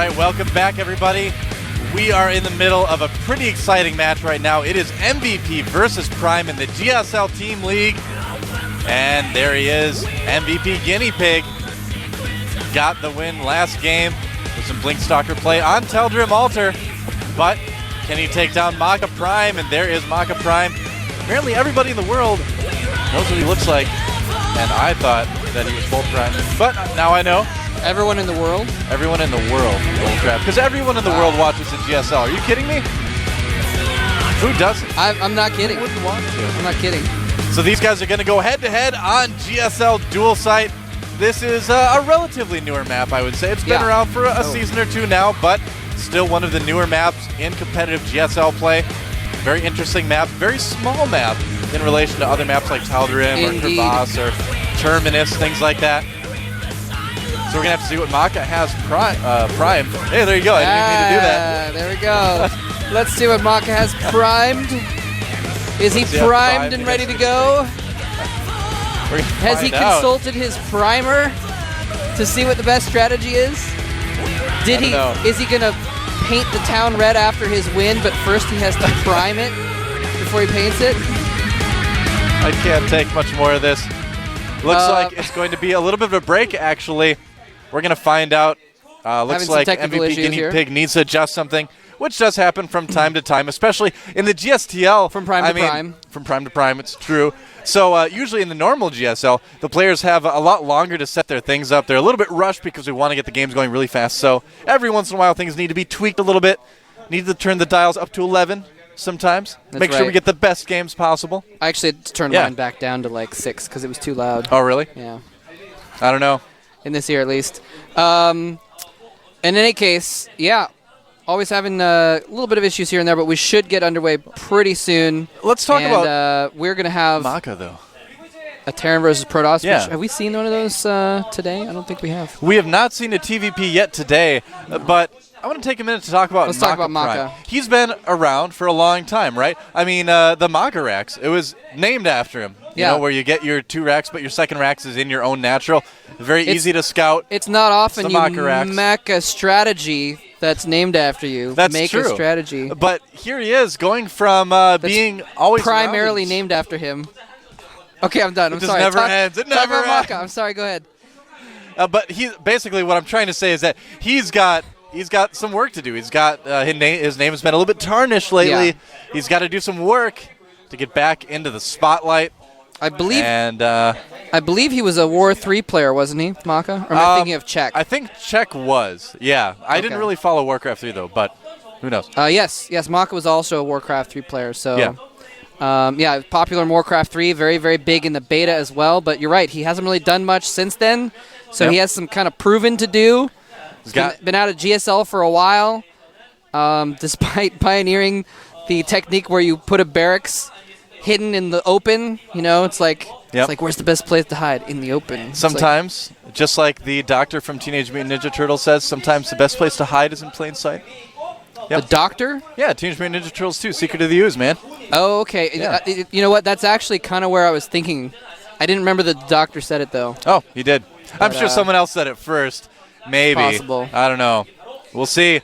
right, welcome back, everybody. We are in the middle of a pretty exciting match right now. It is MVP versus Prime in the GSL Team League. And there he is, MVP Guinea Pig. Got the win last game with some Blinkstalker play on Teldrim Altar. But can he take down Maka Prime? And there is Maka Prime. Apparently everybody in the world knows what he looks like. And I thought that he was full Prime. But now I know. Everyone in the world? Everyone in the world, because everyone in the world watches the GSL. Are you kidding me? Who doesn't? I'm not kidding. Who wouldn't want to? I'm not kidding. So these guys are going to go head-to-head on GSL Dual Site. This is a relatively newer map, I would say. It's been around for a season or two now, but still one of the newer maps in competitive GSL play. Very interesting map, very small map in relation to other maps like Teldrim or Crevasse or Terminus, things like that. So we're going to have to see what Maka has primed. Hey, there you go. I didn't mean to do that. There we go. Let's see what Maka has primed. Is he primed and ready to go? Has he consulted his primer to see what the best strategy is? Is he going to paint the town red after his win, but first he has to prime it before he paints it? I can't take much more of this. Looks like it's going to be a little bit of a break, actually. We're going to find out. Looks like MVP Guinea Pig needs to adjust something, which does happen from time to time, especially in the GSTL. From prime to prime. From prime to prime, it's true. So usually in the normal GSL, the players have a lot longer to set their things up. They're a little bit rushed because we want to get the games going really fast. So every once in a while, things need to be tweaked a little bit. Need to turn the dials up to 11 sometimes. Make sure we get the best games possible. I actually had to turn mine back down to like 6 because it was too loud. Oh, really? Yeah. I don't know. In this year, at least. In any case, yeah, always having a little bit of issues here and there, but we should get underway pretty soon. Let's talk about we're going to have Maka, though. A Terran versus Protoss. Yeah. Have we seen one of those today? I don't think we have. We have not seen a TVP yet today, but I want to take a minute to talk about Let's talk about Maka. Prime. He's been around for a long time, right? I mean, the Maka Racks, it was named after him. You know, where you get your 2 racks, but your second racks is in your own natural. Very easy to scout. It's not often you Maka make a strategy that's named after you. That's make true. A strategy. But here he is, going from being always primarily named after him. Okay, I'm done. I'm sorry. It never ends. It never ends. Maka. I'm sorry. Go ahead. But basically what I'm trying to say is that he's got some work to do. He's got his name has been a little bit tarnished lately. Yeah. He's got to do some work to get back into the spotlight. I believe he was a War 3 player, wasn't he, Maka? Or am I thinking of Czech? I think Czech was, yeah. I didn't really follow Warcraft 3, though, but who knows? Yes, Maka was also a Warcraft 3 player. So, popular in Warcraft 3, very, very big in the beta as well. But you're right, he hasn't really done much since then. So he has some kind of proving to do. He's been out of GSL for a while, despite pioneering the technique where you put a barracks hidden in the open. You know, it's like where's the best place to hide? In the open. Sometimes, just like the doctor from Teenage Mutant Ninja Turtles says, sometimes the best place to hide is in plain sight. Yep. The doctor? Yeah, Teenage Mutant Ninja Turtles 2, Secret of the Ooze, man. Oh, okay. Yeah. You know what? That's actually kind of where I was thinking. I didn't remember the doctor said it, though. Oh, he did. But I'm sure someone else said it first. Maybe. Possible. I don't know. We'll see.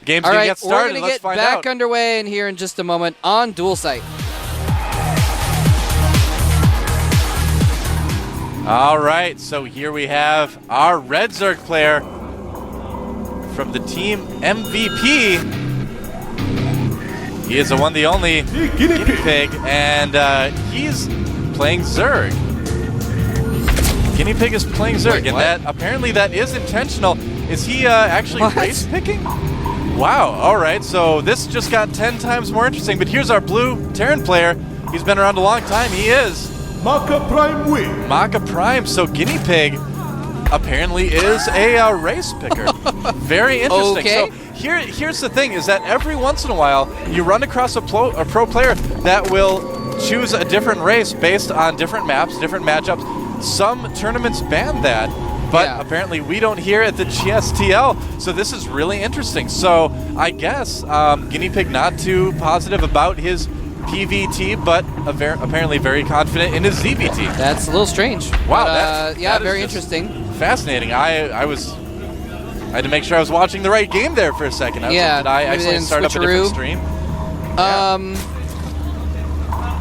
Game's going to get started. Let's find out. We're going to get back underway in here in just a moment on Dual Site. All right, so here we have our Red Zerg player from the team MVP. He is the one, the only Guinea Pig, and he's playing Zerg. Guinea Pig is playing Zerg, and apparently that is intentional. Is he actually race picking? Wow, all right, so this just got 10 times more interesting, but here's our blue Terran player. He's been around a long time. He is Maka Prime win. Maka Prime. So Guinea Pig apparently is a race picker. Very interesting. Okay. So here's the thing: is that every once in a while you run across a pro player that will choose a different race based on different maps, different matchups. Some tournaments ban that, but apparently we don't here at the GSTL. So this is really interesting. So I guess Guinea Pig not too positive about his PVT, but apparently very confident in his ZVT. That's a little strange. Wow, but, that very interesting. Fascinating. I was I had to make sure I was watching the right game there for a second. I was like, did I actually start up a different stream?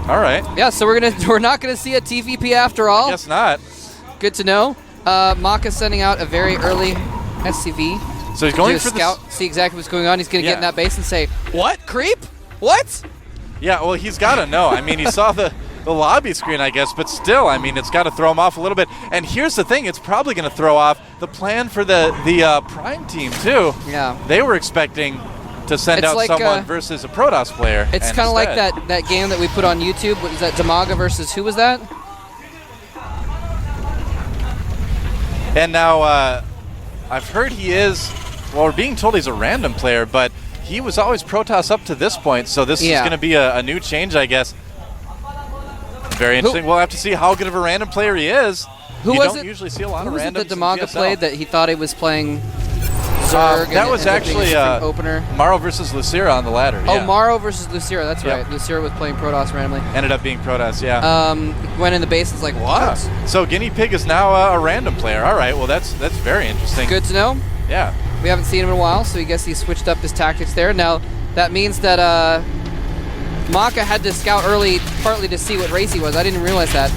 All right. Yeah, so we're not gonna see a TVP after all. I guess not. Good to know. Maka's sending out a very early SCV. So he's going for scout, see exactly what's going on. He's gonna get in that base and say, "What, creep? What?" Yeah, well, he's got to know. I mean, he saw the lobby screen, I guess, but still, I mean, it's got to throw him off a little bit. And here's the thing, it's probably going to throw off the plan for the Prime team, too. Yeah. They were expecting to send out someone versus a Protoss player. It's kind of like that game that we put on YouTube. What was that, Damaga versus who was that? And now I've heard he is, well, we're being told he's a random player, but he was always Protoss up to this point, so this is going to be a new change, I guess. Very interesting. We'll have to see how good of a random player he is. You don't usually see a lot of randoms. Who was it that Damaga played that he thought he was playing Zerg? That was actually opener. Maro versus Lucira on the ladder. Oh, Maro versus Lucira. That's right. Lucira was playing Protoss randomly. Ended up being Protoss, yeah. Went in the base and was like, what? So Guinea Pig is now a random player. All right, well, that's very interesting. Good to know. Yeah. We haven't seen him in a while, so I guess he switched up his tactics there. Now, that means that Maka had to scout early, partly to see what race he was. I didn't realize that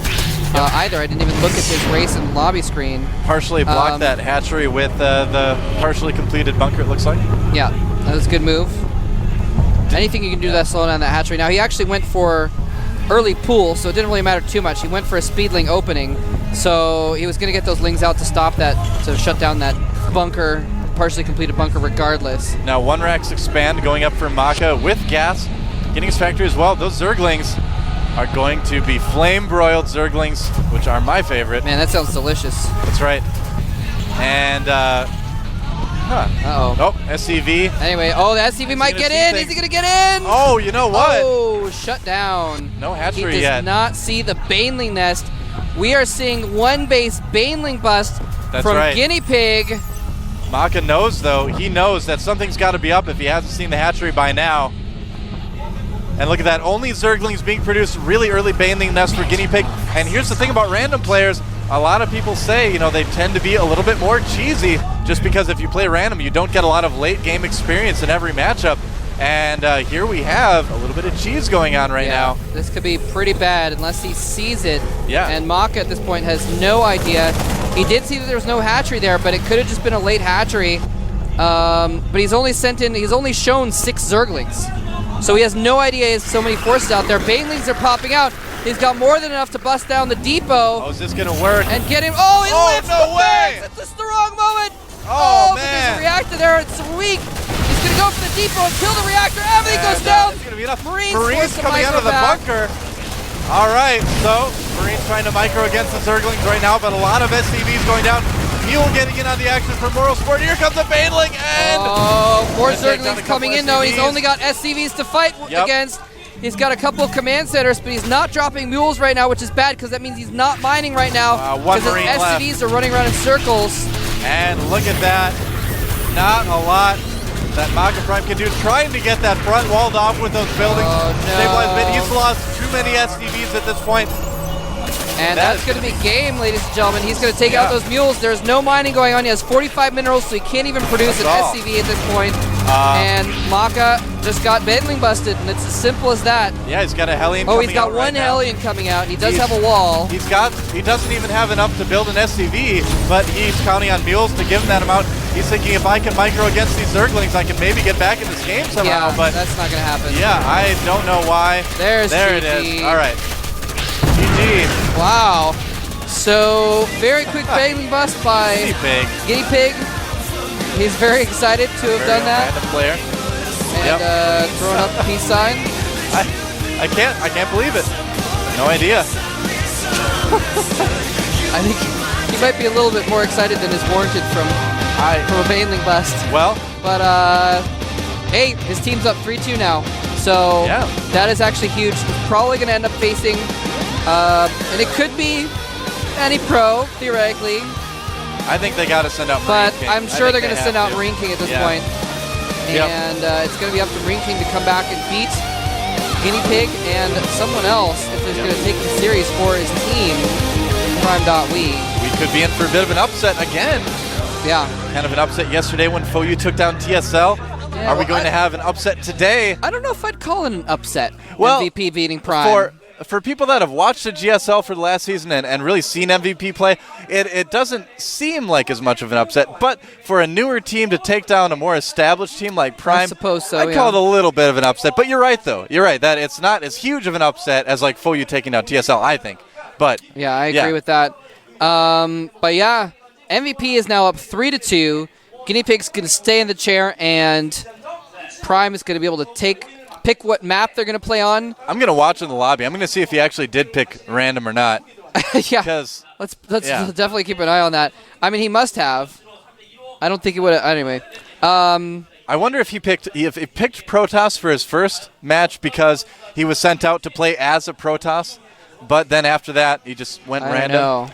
either. I didn't even look at his race and lobby screen. Partially blocked that hatchery with the partially completed bunker, it looks like. Yeah, that was a good move. Anything you can do to slow down that hatchery. Now, he actually went for early pool, so it didn't really matter too much. He went for a speedling opening, so he was going to get those lings out to stop that, to shut down that bunker, partially completed bunker regardless. Now, one racks expand going up for Maka with gas. Getting his factory as well. Those Zerglings are going to be flame-broiled Zerglings, which are my favorite. Man, that sounds delicious. That's right. And, Uh-oh. Nope, SCV. Anyway, the SCV might get in. Is he going to get in? Oh, you know what? Oh, shut down. No hatchery yet. He does not see the Baneling nest. We are seeing one base Baneling bust from Guinea Pig. Maka knows, though. He knows that something's got to be up if he hasn't seen the hatchery by now. And look at that, only Zerglings being produced, really early Baneling nest for Guinea Pig. And here's the thing about random players, a lot of people say, you know, they tend to be a little bit more cheesy just because if you play random, you don't get a lot of late game experience in every matchup. And here we have a little bit of cheese going on right now. This could be pretty bad unless he sees it. Yeah. And Maka at this point has no idea. He did see that there was no hatchery there, but it could have just been a late hatchery. But he's only shown 6 Zerglings. So he has no idea he has so many forces out there. Banelings are popping out. He's got more than enough to bust down the depot. Oh, is this going to work? And get him. Oh, he lifts no way! It's just the wrong moment. Oh, man. But man. there's a reactor there. It's weak. He's going to go for the depot and kill the reactor. Everything goes down. There's going to be enough Marines coming out of the bunker. All right, so Marines trying to micro against the Zerglings right now, but a lot of SCVs going down. Mule getting in on the action for Moral Sport. Here comes a Baneling, and more Zerglings coming in though. He's only got SCVs to fight against. He's got a couple of command centers, but he's not dropping mules right now, which is bad because that means he's not mining right now. One because his Marine SCVs are running around in circles. And look at that. Not a lot that Maka Prime can do. Trying to get that front walled off with those buildings. Oh, no. Stabilized, but he's lost too many SCVs at this point. And that's going to be game, ladies and gentlemen. He's going to take out those mules. There's no mining going on. He has 45 minerals, so he can't even produce an SCV at this point. And Maka just got Baneling busted, and it's as simple as that. Yeah, he's got a Hellion coming out. Oh, he's got one Hellion coming out. He does have a wall. He doesn't even have enough to build an SCV, but he's counting on mules to give him that amount. He's thinking if I can micro against these Zerglings, I can maybe get back in this game somehow. Yeah, but that's not going to happen. Yeah, I don't know why. There it is. All right. GG. Wow. So, very quick Baneling bust by Guinea Pig. He's very excited to have done that. Random player. And throwing up the peace sign. I can't believe it. No idea. I think he might be a little bit more excited than is warranted from a Baneling bust. Well. But, hey, his team's up 3-2 now. So, that is actually huge. He's probably going to end up facing, and it could be any pro, theoretically. I think they got to send out Marine King. But I'm sure they're going to send out Marine King at this point. And it's going to be up to Marine King to come back and beat Guinea Pig and someone else if he's going to take the series for his team, Prime.we. We could be in for a bit of an upset again. Yeah. kind of an upset yesterday when FOU took down TSL. Yeah, Are we going to have an upset today? I don't know if I'd call it an upset. Well, MVP beating Prime. For people that have watched the GSL for the last season and really seen MVP play, it doesn't seem like as much of an upset. But for a newer team to take down a more established team like Prime, I suppose so, I'd call it a little bit of an upset. But you're right, though. You're right that it's not as huge of an upset as like FOU taking down TSL, I think. But yeah, I agree with that. But yeah, MVP is now up 3-2. Guinea Pig's going to stay in the chair, and Prime is going to be able to pick what map they're going to play on. I'm going to watch in the lobby. I'm going to see if he actually did pick random or not. Yeah, let's definitely keep an eye on that. I mean, he must have. I don't think he would have. Anyway. I wonder if he picked Protoss for his first match because he was sent out to play as a Protoss, but then after that he just went random.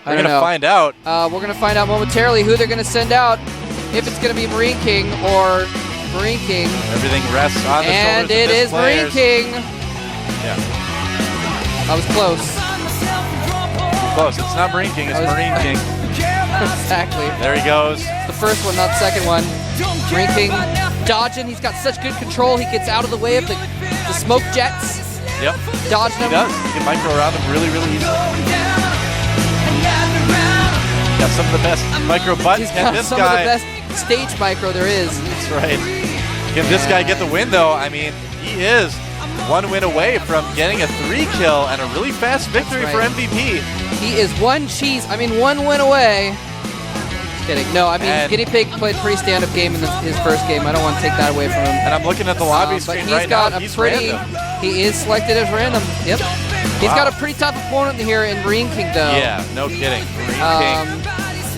We're going to find out. We're going to find out momentarily who they're going to send out, if it's going to be Marine King or Marine King. Everything rests on the shoulders of And it is Marine King. Yeah. I was close. Close. It's not Marine King, it's Marine King. Exactly. There he goes. The first one, not the second one. Marine King dodging. He's got such good control. He gets out of the way of the smoke jets. Yep. Dodging them. He does. He can micro around them really, really easily. Got some of the best micro buttons. He's got some of the best stage micro there is. That's right. Can this guy get the win, though? I mean, he is one win away from getting a 3-kill and a really fast victory for MVP. He is one win away. Just kidding. No, I mean, Guinea Pig played a pretty stand-up game in his first game. I don't want to take that away from him. And I'm looking at the lobby screen right now. He's random. He is selected as random. Yep. He's got a pretty tough opponent here in Marine King, though. Yeah, no kidding. Marine King.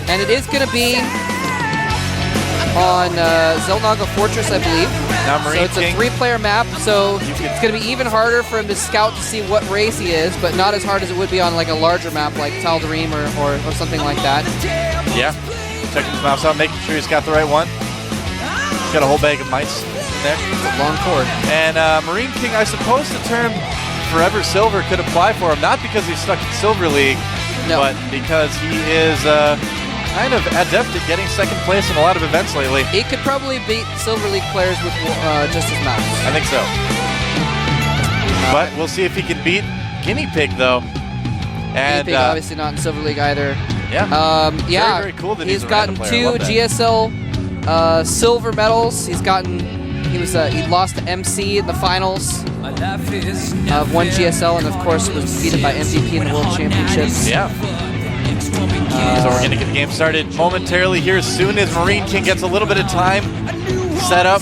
And it is going to be on Zelnaga Fortress, I believe. Now Marine so it's a 3-player map, so it's going to be even harder for him to scout to see what race he is, but not as hard as it would be on like a larger map like Tal'Darim or something like that. Yeah. Checking his mouse out, making sure he's got the right one. He's got a whole bag of mice in there. It's a long cord. And Marine King, I suppose the term Forever Silver could apply for him, not because he's stuck in Silver League, but because he is kind of adept at getting second place in a lot of events lately. He could probably beat Silver League players with just his mouse. I think so. But we'll see if he can beat Guinea Pig, though. And Guinea Pig obviously not in Silver League either. Yeah. Yeah. Very cool that he's gotten 2 GSL silver medals. He lost to MC in the finals of 1 GSL, and of course was defeated by MVP in the World Championships. Yeah. So we're going to get the game started momentarily here as soon as Marine King gets a little bit of time set up.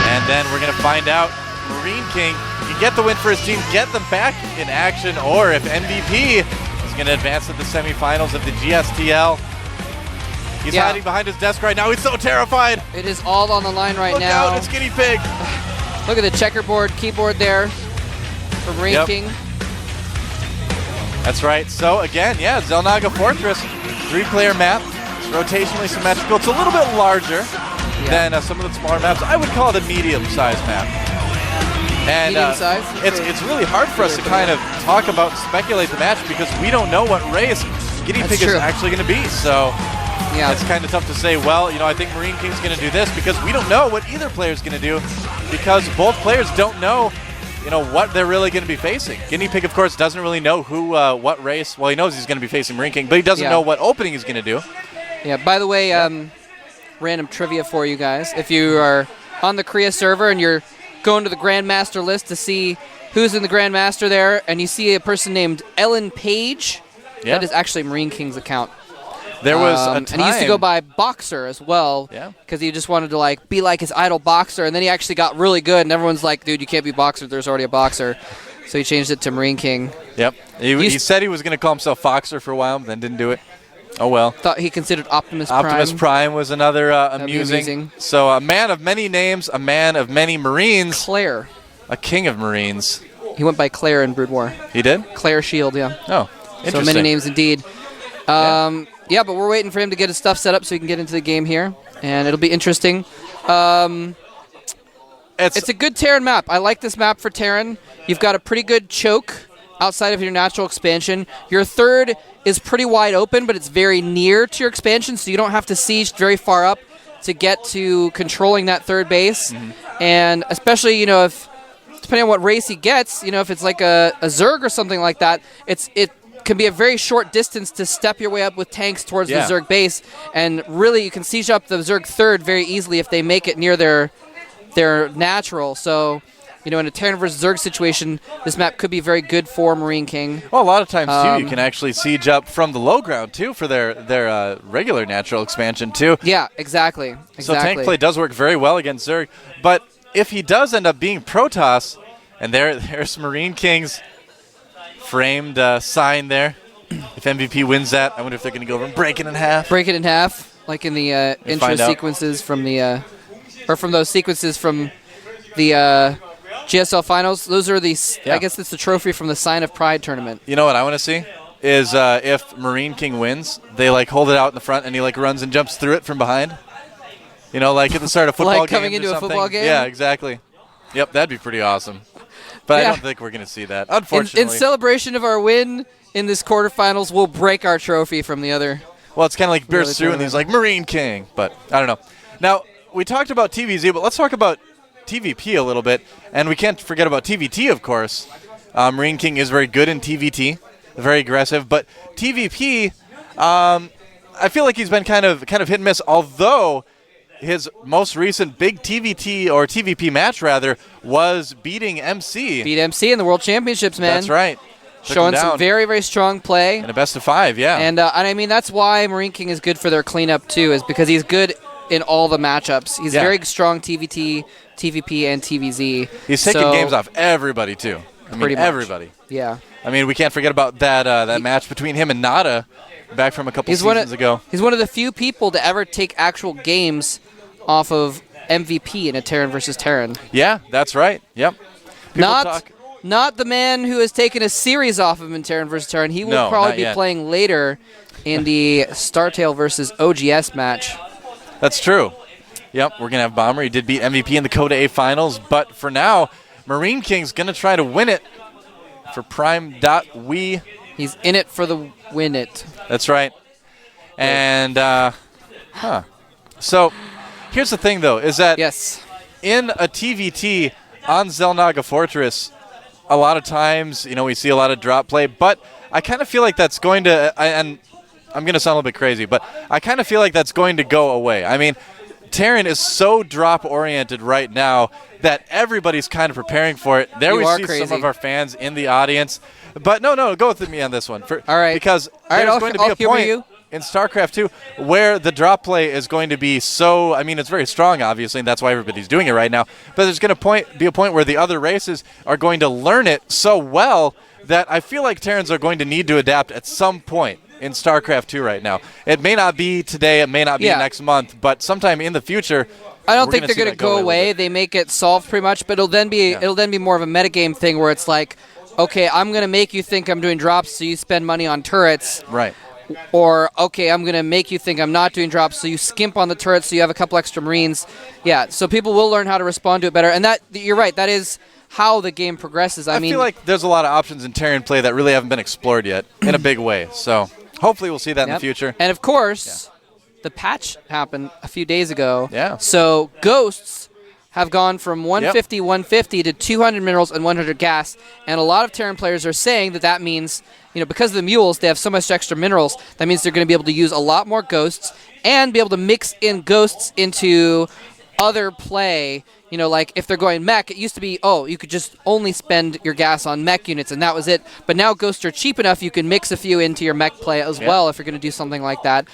And then we're going to find out Marine King can get the win for his team, get them back in action, or if MVP is going to advance to the semifinals of the GSTL. He's hiding behind his desk right now. He's so terrified. It is all on the line right now. Look out, it's Guinea Pig. Look at the checkerboard keyboard there for Marine King. That's right. So again, Zelnaga Fortress, 3-player map. It's rotationally symmetrical. It's a little bit larger than some of the smaller maps. I would call it a medium-sized map. And it's really hard for us to kind of talk about and speculate the match because we don't know what race Guinea Pig is actually going to be. So it's kind of tough to say, well, I think Marine King's going to do this because we don't know what either player is going to do because both players don't know what they're really going to be facing. Guinea Pig, of course, doesn't really know what race. Well, he knows he's going to be facing Marine King, but he doesn't know what opening he's going to do. Yeah, by the way, random trivia for you guys. If you are on the Korea server and you're going to the Grandmaster list to see who's in the Grandmaster there, and you see a person named Ellen Page, that is actually Marine King's account. There was a time. And he used to go by Boxer as well, because he just wanted to be like his idol Boxer, and then he actually got really good, and everyone's like, dude, you can't be Boxer, there's already a Boxer. So he changed it to Marine King. Yep. He said he was going to call himself Foxer for a while, but then didn't do it. Oh, well. Thought he considered Optimus Prime. Optimus Prime was another amusing. So a man of many names, a man of many Marines. Claire. A king of Marines. He went by Claire in Brood War. He did? Claire Shield, yeah. Oh, interesting. So many names indeed. Yeah, but we're waiting for him to get his stuff set up so he can get into the game here, and it'll be interesting. It's a good Terran map. I like this map for Terran. You've got a pretty good choke outside of your natural expansion. Your third is pretty wide open, but it's very near to your expansion, so you don't have to siege very far up to get to controlling that third base. And especially, if depending on what race he gets, if it's like a Zerg or something like that, it can be a very short distance to step your way up with tanks towards the Zerg base. And really, you can siege up the Zerg third very easily if they make it near their natural. So, in a Terran versus Zerg situation, this map could be very good for Marine King. Well, a lot of times, too, you can actually siege up from the low ground, too, for their regular natural expansion, too. Yeah, exactly. So tank play does work very well against Zerg. But if he does end up being Protoss, and there's Marine King's framed sign there. If MVP wins that, I wonder if they're going to go over and break it in half. Break it in half, like in the intro sequences from the, or from those sequences from the GSL finals. Those are the, I guess it's the trophy from the Sign of Pride tournament. You know what I want to see is if Marine King wins, they hold it out in the front and he runs and jumps through it from behind. Like at the start of football like coming into a football game? Yeah, exactly. Yep, that'd be pretty awesome. But I don't think we're going to see that, unfortunately. In celebration of our win in this quarterfinals, we'll break our trophy from the other. Well, it's kind of like bursts through and he's like, Marine King. But I don't know. Now, we talked about TVZ, but let's talk about TVP a little bit. And we can't forget about TVT, of course. Marine King is very good in TVT, very aggressive. But TVP, I feel like he's been kind of hit and miss, although his most recent big TVT or TVP match, rather, was beating MC. Beat MC in the World Championships, man. That's right. Showing some very, very strong play. In a best of 5, yeah. And I mean, that's why Marine King is good for their cleanup, too, is because he's good in all the matchups. He's very strong TVT, TVP, and TVZ. He's taking games off everybody, too. Pretty much. Everybody. Yeah. I mean, we can't forget about that match between him and Nada back from a couple seasons ago. He's one of the few people to ever take actual games off of MVP in a Terran versus Terran. Yeah, that's right. Yep. Not the man who has taken a series off of him in Terran versus Terran. He will probably be playing later in the Startail versus OGS match. That's true. Yep, we're going to have Bomber. He did beat MVP in the Coda A finals, but for now, Marine King's going to try to win it for Prime.we. He's in it for the win it. That's right. And, So, here's the thing, though, is that in a TVT on Zelnaga Fortress, a lot of times, we see a lot of drop play, but I kind of feel like that's going to, and I'm going to sound a little bit crazy, but I kind of feel like that's going to go away. I mean, Terran is so drop-oriented right now that everybody's kind of preparing for it. There we see some of our fans in the audience. But no, go with me on this one. All right. Because there's going to be a point in StarCraft 2 where the drop play is going to be so, I mean, it's very strong, obviously, and that's why everybody's doing it right now. But there's going to be a point where the other races are going to learn it so well that I feel like Terrans are going to need to adapt at some point in StarCraft 2 right now. It may not be today, it may not be next month, but sometime in the future, I don't think they're going to go away. They make it solved pretty much, but it'll then be more of a metagame thing where it's like, okay, I'm going to make you think I'm doing drops, so you spend money on turrets. Right. Or, okay, I'm going to make you think I'm not doing drops, so you skimp on the turrets, so you have a couple extra Marines. Yeah, so people will learn how to respond to it better. And that, you're right, that is how the game progresses. I mean, feel like there's a lot of options in Terran play that really haven't been explored yet in a big way. So hopefully we'll see that in the future. And, of course, the patch happened a few days ago. Yeah. So ghosts have gone from 150 to 200 minerals and 100 gas. And a lot of Terran players are saying that means, because of the mules, they have so much extra minerals, that means they're going to be able to use a lot more ghosts and be able to mix in ghosts into other play. Like if they're going mech, it used to be, you could just only spend your gas on mech units and that was it. But now ghosts are cheap enough, you can mix a few into your mech play as well if you're going to do something like that.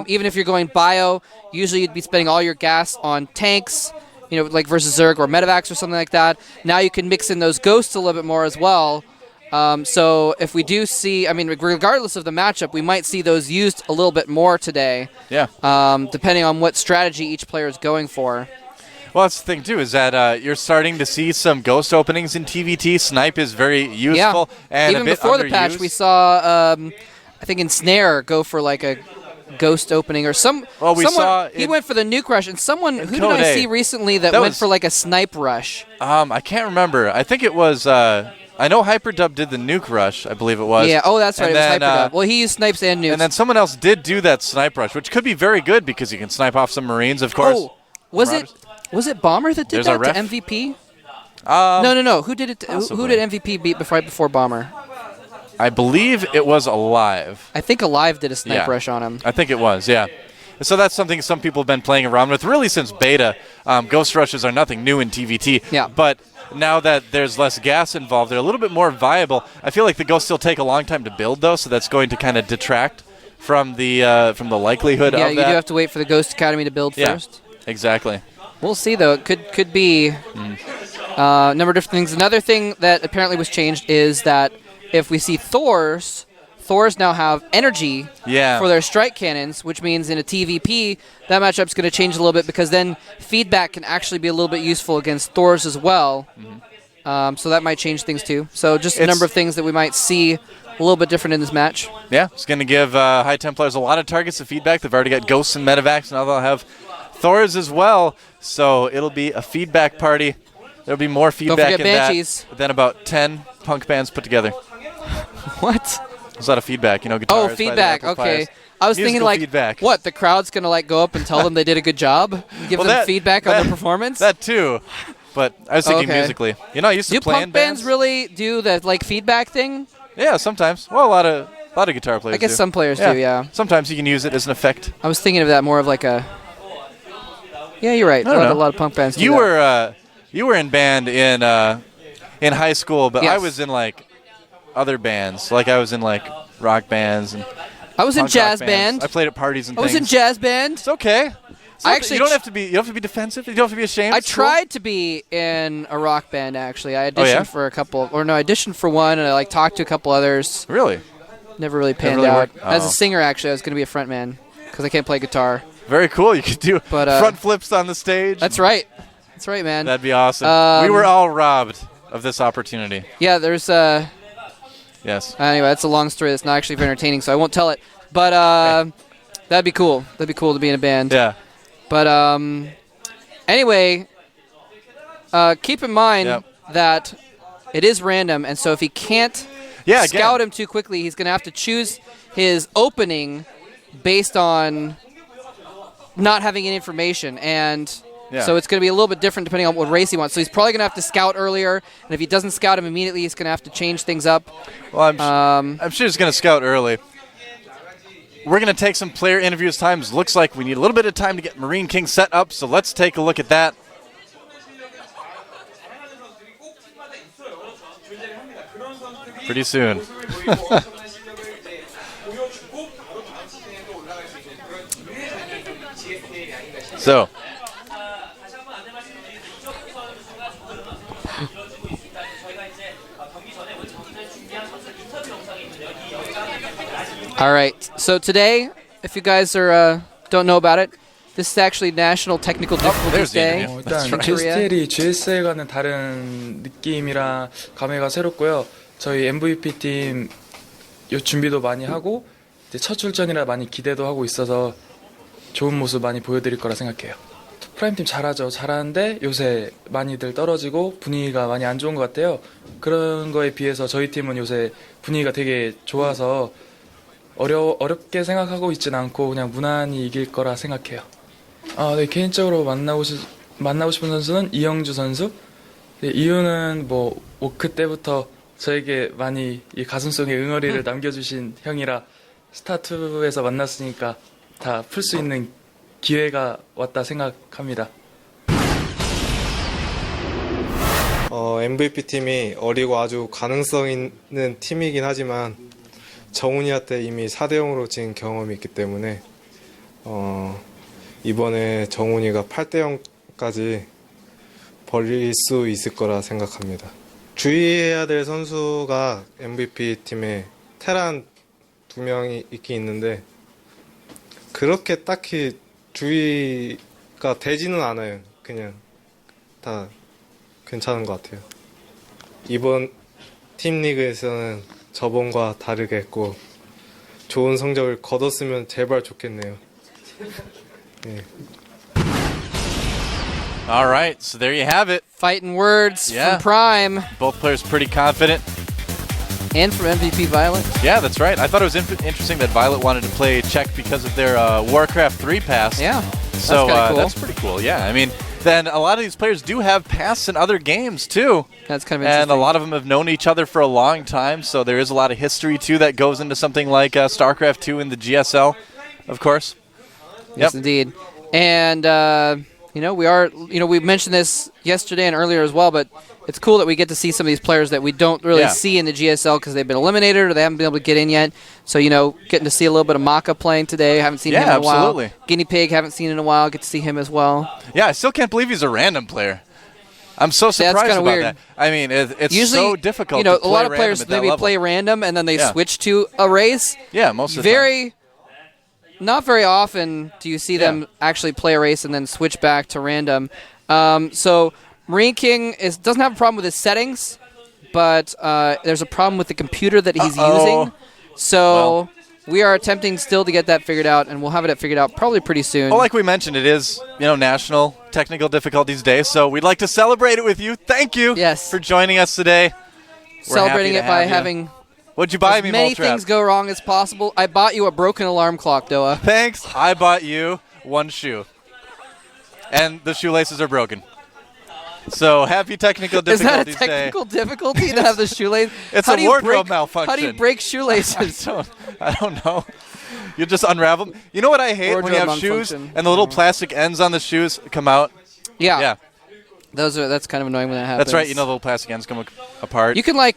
Even if you're going bio, usually you'd be spending all your gas on tanks, like versus Zerg or Medivacs or something like that. Now you can mix in those ghosts a little bit more as well. So if we do see, regardless of the matchup, we might see those used a little bit more today. Yeah. Depending on what strategy each player is going for. Well, that's the thing, too, is that you're starting to see some ghost openings in TVT. Snipe is very useful and even a bit before underused. The patch, we saw, I think in Snare, go for like a ghost opening or someone he went for the nuke rush, and who did I see recently that went for like a snipe rush? I can't remember. I think it was I know Hyperdub did the nuke rush, I believe it was. Yeah, oh, that's right. And it was then, Hyperdub. Well, he used snipes and nukes. And then someone else did do that snipe rush, which could be very good because you can snipe off some Marines, of course. Oh, was it Bomber that did that to MVP? No. Who did it? Who did MVP beat before Bomber? I believe it was Alive. I think Alive did a snipe rush on him. I think it was, yeah. So that's something some people have been playing around with really since beta. Ghost rushes are nothing new in TVT. Yeah. But now that there's less gas involved, they're a little bit more viable. I feel like the ghosts still take a long time to build, though, so that's going to kind of detract from the likelihood of that. Yeah, you do have to wait for the Ghost Academy to build first. Exactly. We'll see, though. It could be a number of different things. Another thing that apparently was changed is that if we see Thors now have energy for their strike cannons, which means in a TVP, that matchup's going to change a little bit because then feedback can actually be a little bit useful against Thors as well. So that might change things too. So just a number of things that we might see a little bit different in this match. Yeah, it's going to give High Templars a lot of targets of feedback. They've already got Ghosts and Medivacs, now they'll have Thors as well. So it'll be a feedback party. There'll be more feedback in Banshees. that than about 10 punk bands put together. What? There's a lot of feedback, guitars. Oh, feedback. Okay. I was thinking feedback. What? The crowd's gonna go up and tell them they did a good job, give them feedback on their performance. That too, but I was thinking musically. I used to play in bands. Do punk bands really do the feedback thing? Yeah, sometimes. Well, a lot of guitar players. I guess some players do. Yeah. Sometimes you can use it as an effect. I was thinking of that more of like a. Yeah, you're right. A lot of punk bands. You were in band in high school, but I was in other bands. I was in rock bands and I was in jazz band. I played at parties and things. I was in jazz band. It's okay. You don't have to be defensive. You don't have to be ashamed. I tried to be in a rock band actually. I auditioned for a couple I auditioned for one and I talked to a couple others. Really? Never really panned out. As a singer actually, I was going to be a front man because I can't play guitar. Very cool. You could do front flips on the stage. That's right. That's right, man. That'd be awesome. We were all robbed of this opportunity. Yeah, there's Yes. Anyway, that's a long story. That's not actually very entertaining, so I won't tell it. But that'd be cool. That'd be cool to be in a band. Yeah. But anyway, keep in mind that it is random, and so if he can't scout him too quickly, he's going to have to choose his opening based on not having any information. And so it's going to be a little bit different depending on what race he wants. So he's probably going to have to scout earlier, and if he doesn't scout him immediately, he's going to have to change things up. Well, I'm sure he's going to scout early. We're going to take some player interviews times. Looks like we need a little bit of time to get Marine King set up, so let's take a look at that. Pretty soon. So. All right. So today, if you guys don't know about it, this is actually National Technical Difficulties Day. 일단 GSTL이 GSL과는 다른 느낌이라 감회가 새롭고요. 저희 MVP 팀 준비도 많이 하고 이제 첫 출전이라 많이 기대도 하고 있어서 좋은 모습 많이 보여드릴 거라 생각해요. 프라임팀 잘하죠. 잘하는데 요새 많이들 떨어지고 분위기가 많이 안 좋은 것 같아요. 그런 거에 비해서 저희 팀은 요새 분위기가 되게 좋아서 어렵게 생각하고 있진 않고 그냥 무난히 이길 거라 생각해요. 네, 개인적으로 만나고 싶은 선수는 이영주 선수. 네, 이유는 오크 때부터 저에게 많이 이 가슴속에 응어리를 남겨주신 형이라 스타2에서 만났으니까 다 풀 수 있는 기회가 왔다 생각합니다. MVP 팀이 어리고 아주 가능성 있는 팀이긴 하지만 정훈이한테 이미 4대0으로 진 경험이 있기 때문에 이번에 정훈이가 8대0까지 벌릴 수 있을 거라 생각합니다. 주의해야 될 선수가 MVP 팀에 테란 2명이 있긴 있는데 그렇게 딱히 주의가 되지는 않아요. 그냥 다 괜찮은 것 같아요. 이번 팀 리그에서는 저번과 다르게 했고 좋은 성적을 거뒀으면 제발 좋겠네요. 네. All right, so there you have it. Fighting words Yeah. from Prime Both players pretty confident. and from MVP Violet. Yeah, that's right. I thought it was interesting that Violet wanted to play Czech because of their Warcraft 3 pass. Yeah, So kinda cool. that's pretty cool. Yeah, I mean, then a lot of these players do have pasts in other games too. That's kind of interesting. And a lot of them have known each other for a long time, so there is a lot of history too that goes into something like StarCraft 2 in the GSL, of course. Yes, indeed. And we mentioned this yesterday and earlier as well, but it's cool that we get to see some of these players that we don't really see in the GSL because they've been eliminated or they haven't been able to get in yet. So, getting to see a little bit of Maka playing today. Haven't seen him in a absolutely. while. Guinea Pig, haven't seen in a while. Get to see him as well. Yeah, I still can't believe he's a random player. I'm so surprised about weird. that. I mean, it's Usually, so difficult to play a lot of random players at that maybe level. play random and then they switch to a race. Yeah, most of the time. Not very often do you see them actually play a race and then switch back to random. So Marine King doesn't have a problem with his settings, but there's a problem with the computer that he's using. So we are attempting still to get that figured out, and we'll have it figured out probably pretty soon. Well, like we mentioned, it is National Technical Difficulties Day, so we'd like to celebrate it with you. Thank you for joining us today. Celebrating it by having What'd you buy me, many Moltrap? things go wrong as possible. I bought you a broken alarm clock, Doa. Thanks. I bought you one shoe, and the shoelaces are broken. So happy Technical Difficulties Day. Is that a technical difficulty to have the shoelace? It's a wardrobe malfunction. How do you break shoelaces? I don't know. You just unravel them. You know what I hate? When you have shoes and the little plastic ends on the shoes come out? Yeah. That's kind of annoying when that happens. That's right. The little plastic ends come apart. You can like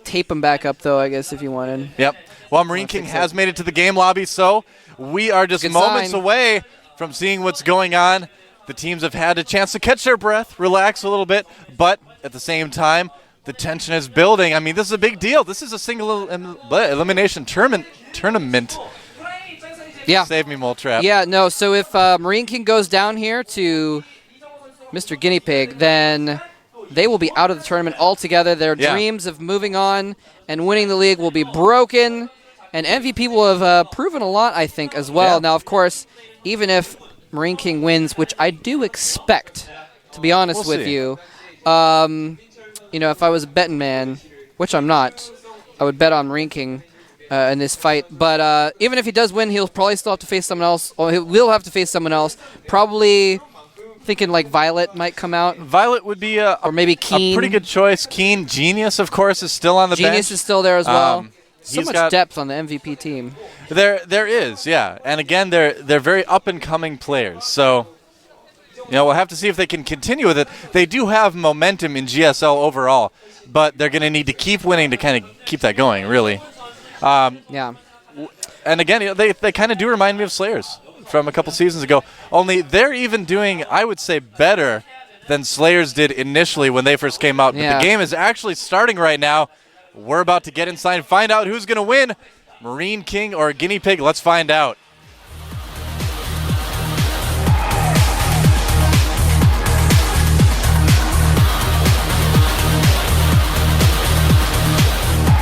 tape them back up though, I guess, if you wanted. Yep. Well, Marine King has made it to the game lobby, so we are just moments away from seeing what's going on. The teams have had a chance to catch their breath, relax a little bit, but at the same time, the tension is building. I mean, this is a big deal. This is a single elimination tournament. Yeah. Save me, Moltrap. Yeah, no. So if Marine King goes down here to Mr. Guinea Pig, then they will be out of the tournament altogether. Their dreams of moving on and winning the league will be broken, and MVP will have proven a lot, I think, as well. Yeah. Now, of course, even if Marine King wins, which I do expect, to be honest with you, if I was a betting man, which I'm not, I would bet on Marine King in this fight. But even if he does win, he'll probably still have to face someone else. Or he will have to face someone else. Probably thinking like Violet might come out. Violet would be or maybe Keen. A pretty good choice. Keen. Genius, of course, is still on the bench. Genius is still there as well. So much got depth on the MVP team. There is, yeah. And again, they're very up-and-coming players. So, we'll have to see if they can continue with it. They do have momentum in GSL overall, but they're going to need to keep winning to kind of keep that going, really. Yeah. And again, they kind of do remind me of Slayers from a couple seasons ago. Only they're even doing, I would say, better than Slayers did initially when they first came out. But the game is actually starting right now. We're about to get inside and find out who's going to win, Marine King or Guinea Pig. Let's find out.